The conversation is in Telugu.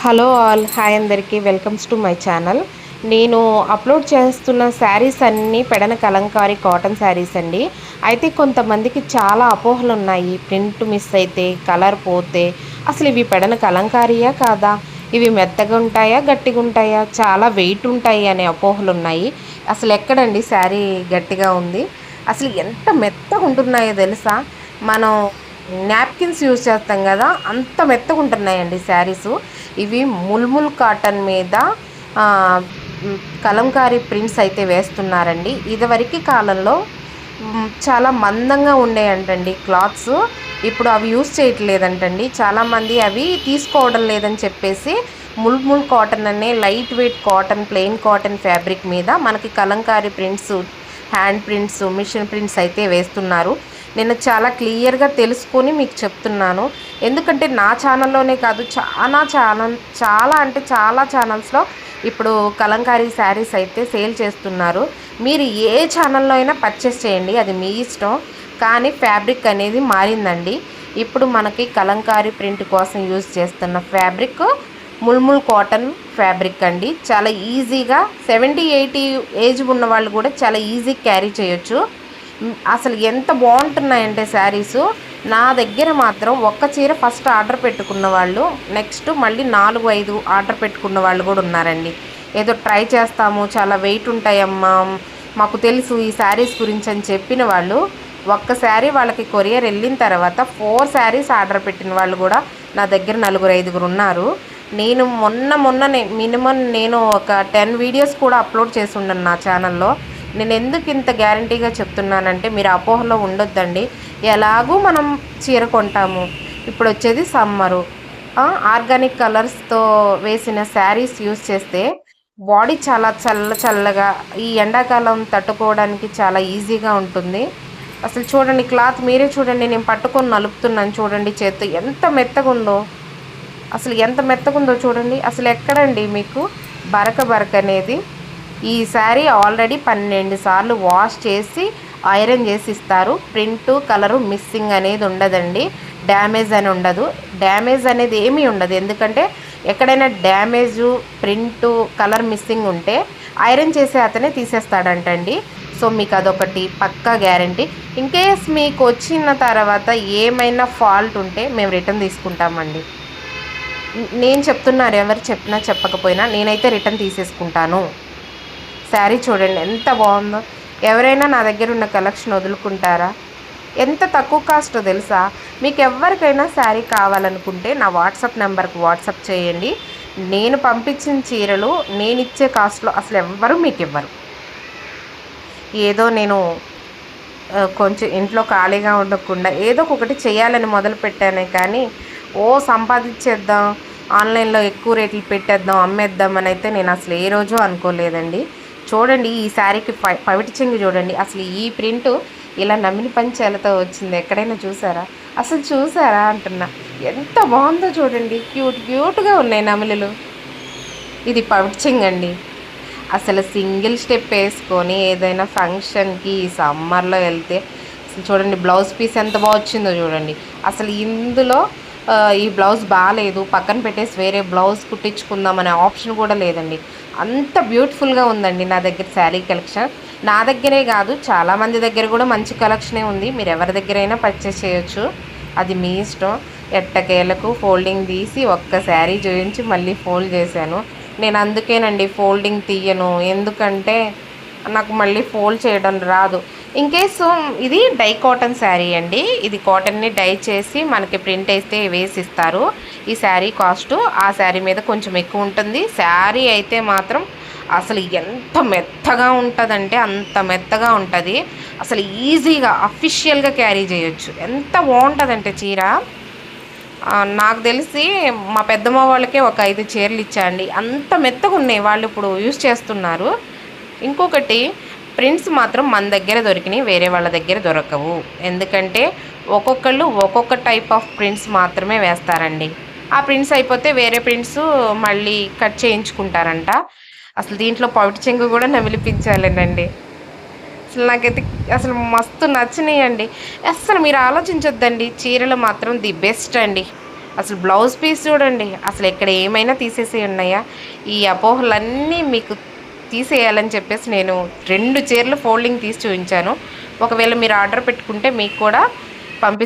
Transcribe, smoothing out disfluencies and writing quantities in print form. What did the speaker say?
హలో ఆల్ హాయ్ అందరికీ వెల్కమ్స్ టు మై ఛానల్. నేను అప్లోడ్ చేస్తున్న శారీస్ అన్నీ పెడన కలంకారీ కాటన్ శారీస్ అండి. అయితే కొంతమందికి చాలా అపోహలు ఉన్నాయి. ప్రింట్ మిస్ అయితే, కలర్ పోతే అసలు ఇవి పెడన కలంకారీయా కాదా, ఇవి మెత్తగా ఉంటాయా గట్టిగా ఉంటాయా, చాలా వెయిట్ ఉంటాయి అనే అపోహలు ఉన్నాయి. అసలు ఎక్కడండి శారీ గట్టిగా ఉంది, అసలు ఎంత మెత్తగా ఉంటున్నాయో తెలుసా. మనం నాప్కిన్స్ యూజ్ చేస్తాం కదా, అంత మెత్తగా ఉంటున్నాయండి శారీసు. ఇవి ముల్ముల్ కాటన్ మీద ఆ, కలంకారీ ప్రింట్స్ అయితే వేస్తున్నారండి. ఇదివరకు కాలంలో చాలా మందంగా ఉండేయంటండి క్లాత్స్. ఇప్పుడు అవి యూజ్ చేయట్లేదంటండి. చాలామంది అవి తీసుకోవడం లేదని చెప్పేసి ముల్ముల్ కాటన్ అనే light weight cotton, plain cotton fabric మీద మనకి Kalamkari prints, hand prints, machine prints అయితే వేస్తున్నారు. నేను చాలా క్లియర్గా తెలుసుకొని మీకు చెప్తున్నాను. ఎందుకంటే నా ఛానల్లోనే కాదు, చాలా అంటే చాలా ఛానల్స్లో ఇప్పుడు కలంకారీ శారీస్ అయితే సేల్ చేస్తున్నారు. మీరు ఏ ఛానల్లో అయినా పర్చేస్ చేయండి, అది మీ ఇష్టం. కానీ ఫ్యాబ్రిక్ అనేది మారిందండి. ఇప్పుడు మనకి కలంకారీ ప్రింట్ కోసం యూజ్ చేస్తున్న ఫ్యాబ్రిక్ ముల్ముల్ కాటన్ ఫ్యాబ్రిక్ అండి. చాలా ఈజీగా 70-80 ఏజ్ ఉన్న వాళ్ళు కూడా చాలా ఈజీ క్యారీ చేయొచ్చు. అసలు ఎంత బాగుంటున్నాయంటే శారీసు. నా దగ్గర మాత్రం ఒక్క చీర ఫస్ట్ ఆర్డర్ పెట్టుకున్న వాళ్ళు, నెక్స్ట్ మళ్ళీ 4-5 ఆర్డర్ పెట్టుకున్న వాళ్ళు కూడా ఉన్నారండి. ఏదో ట్రై చేస్తాము, చాలా వెయిట్ ఉంటాయమ్మా, మాకు తెలుసు ఈ శారీస్ గురించి అని చెప్పిన వాళ్ళు, ఒక్క శారీ వాళ్ళకి కొరియర్ వెళ్ళిన తర్వాత 4 శారీస్ ఆర్డర్ పెట్టిన వాళ్ళు కూడా నా దగ్గర 4-5 ఉన్నారు. నేను మొన్ననే మినిమం నేను ఒక 10 వీడియోస్ కూడా అప్లోడ్ చేసి ఉన్నాను నా ఛానల్లో. నేను ఎందుకు ఇంత గ్యారంటీగా చెప్తున్నానంటే మీరు అపోహలో ఉండొద్దండి. ఎలాగూ మనం చీర కొంటాము, ఇప్పుడు వచ్చేది సమ్మరు, ఆర్గానిక్ కలర్స్తో వేసిన శారీస్ యూజ్ చేస్తే బాడీ చాలా చల్లగా, ఈ ఎండాకాలం తట్టుకోవడానికి చాలా ఈజీగా ఉంటుంది. అసలు చూడండి క్లాత్ మీరే చూడండి, నేను పట్టుకొని నలుపుతున్నాను చూడండి, చేత్తో ఎంత మెత్తగా ఉందో, అసలు ఎంత మెత్తగా ఉందో చూడండి. అసలు ఎక్కడండి మీకు బరక అనేది. ఈ శారీ ఆల్రెడీ 12 సార్లు వాష్ చేసి ఐరన్ చేసి ఇస్తారు. ప్రింటు కలరు మిస్సింగ్ అనేది ఉండదండి, డ్యామేజ్ అని ఉండదు. డ్యామేజ్ అనేది ఏమీ ఉండదు, ఎందుకంటే ఎక్కడైనా డ్యామేజు, ప్రింటు, కలర్ మిస్సింగ్ ఉంటే ఐరన్ చేసే అతనే తీసేస్తాడంటండి. సో మీకు అదొకటి పక్కా గ్యారంటీ. ఇన్కేస్ మీకు వచ్చిన తర్వాత ఏమైనా ఫాల్ట్ ఉంటే మేము రిటర్న్ తీసుకుంటామండి. నేను చెప్తున్నారు, ఎవరు చెప్పినా చెప్పకపోయినా నేనైతే రిటర్న్ తీసేసుకుంటాను. శారీ చూడండి ఎంత బాగుందో. ఎవరైనా నా దగ్గర ఉన్న కలెక్షన్ వదులుకుంటారా? ఎంత తక్కువ కాస్టో తెలుసా. మీకు ఎవరికైనా శారీ కావాలనుకుంటే నా వాట్సాప్ నెంబర్కి వాట్సాప్ చేయండి. నేను పంపించిన చీరలు నేను ఇచ్చే కాస్ట్లో అసలు ఎవ్వరు మీకు ఇవ్వరు. ఏదో నేను కొంచెం ఇంట్లో ఖాళీగా ఉండకుండా ఏదో ఒకటి చేయాలని మొదలు పెట్టానే కానీ సంపాదించేద్దాం, ఆన్లైన్లో ఎక్కువ రేట్లు పెట్టేద్దాం, అమ్మేద్దాం అని అయితే నేను అసలు ఏ రోజు అనుకోలేదండి. చూడండి ఈ శారీకి పవిటి చెంగు చూడండి. అసలు ఈ ప్రింటు ఇలా నమ్మిన పంచాలతో వచ్చింది, ఎక్కడైనా చూసారా? అసలు చూసారా అంటున్నా, ఎంత బాగుందో చూడండి. క్యూట్గా ఉన్నాయి నమిలలు. ఇది పవిటి చెంగు అండి. అసలు సింగిల్ స్టెప్ వేసుకొని ఏదైనా ఫంక్షన్కి సమ్మర్లో వెళ్తే అసలు చూడండి బ్లౌజ్ పీస్ ఎంత బాగా వచ్చిందో చూడండి. అసలు ఇందులో ఈ బ్లౌజ్ బాగాలేదు, పక్కన పెట్టేసి వేరే బ్లౌజ్ కుట్టించుకుందాం అనే ఆప్షన్ కూడా లేదండి. అంత బ్యూటిఫుల్గా ఉందండి నా దగ్గర శారీ కలెక్షన్. నా దగ్గరే కాదు, చాలామంది దగ్గర కూడా మంచి కలెక్షనే ఉంది. మీరు ఎవరి దగ్గరైనా పర్చేస్ చేయొచ్చు, అది మీ ఇష్టం. ఎట్టకేలకు ఫోల్డింగ్ తీసి ఒక్క శారీ చూపించి మళ్ళీ ఫోల్డ్ చేశాను. నేను అందుకేనండి ఫోల్డింగ్ తీయను, ఎందుకంటే నాకు మళ్ళీ ఫోల్డ్ చేయడం రాదు. ఇన్కేస్ ఇది డై కాటన్ శారీ అండి. ఇది కాటన్ని డై చేసి మనకి ప్రింట్ అయితే వేసిస్తారు. ఈ శారీ కాస్ట్ ఆ శారీ మీద కొంచెం ఎక్కువ ఉంటుంది. శారీ అయితే మాత్రం అసలు ఎంత మెత్తగా ఉంటుందంటే అంత మెత్తగా ఉంటుంది. అసలు ఈజీగా అఫీషియల్గా క్యారీ చేయొచ్చు. ఎంత బాగుంటుందంటే చీర, నాకు తెలిసి మా పెద్దమ్మ వాళ్ళకే ఒక 5 చీరలు ఇచ్చాండి, అంత మెత్తగా ఉన్నాయి. వాళ్ళు ఇప్పుడు యూజ్ చేస్తున్నారు. ఇంకొకటి ప్రింట్స్ మాత్రం మన దగ్గర దొరికినాయి, వేరే వాళ్ళ దగ్గర దొరకవు. ఎందుకంటే ఒక్కొక్కళ్ళు ఒక్కొక్క టైప్ ఆఫ్ ప్రింట్స్ మాత్రమే వేస్తారండి. ఆ ప్రింట్స్ అయిపోతే వేరే ప్రింట్స్ మళ్ళీ కట్ చేయించుకుంటారంట. అసలు దీంట్లో పవిటి చెంగు కూడా నమిలిపించాలేనండి. అసలు నాకైతే అసలు మస్తు నచ్చినాయండి. అసలు మీరు ఆలోచించొద్దండి, చీరలు మాత్రం ది బెస్ట్ అండి. అసలు బ్లౌజ్ పీస్ చూడండి, అసలు ఇక్కడ ఏమైనా తీసేసి ఉన్నాయా? ఈ అపోహలన్నీ మీకు తీసేయాలని చెప్పేసి నేను 2 చీరలు ఫోల్డింగ్ తీసి చూపించాను. ఒకవేళ మీరు ఆర్డర్ పెట్టుకుంటే మీకు కూడా పంపి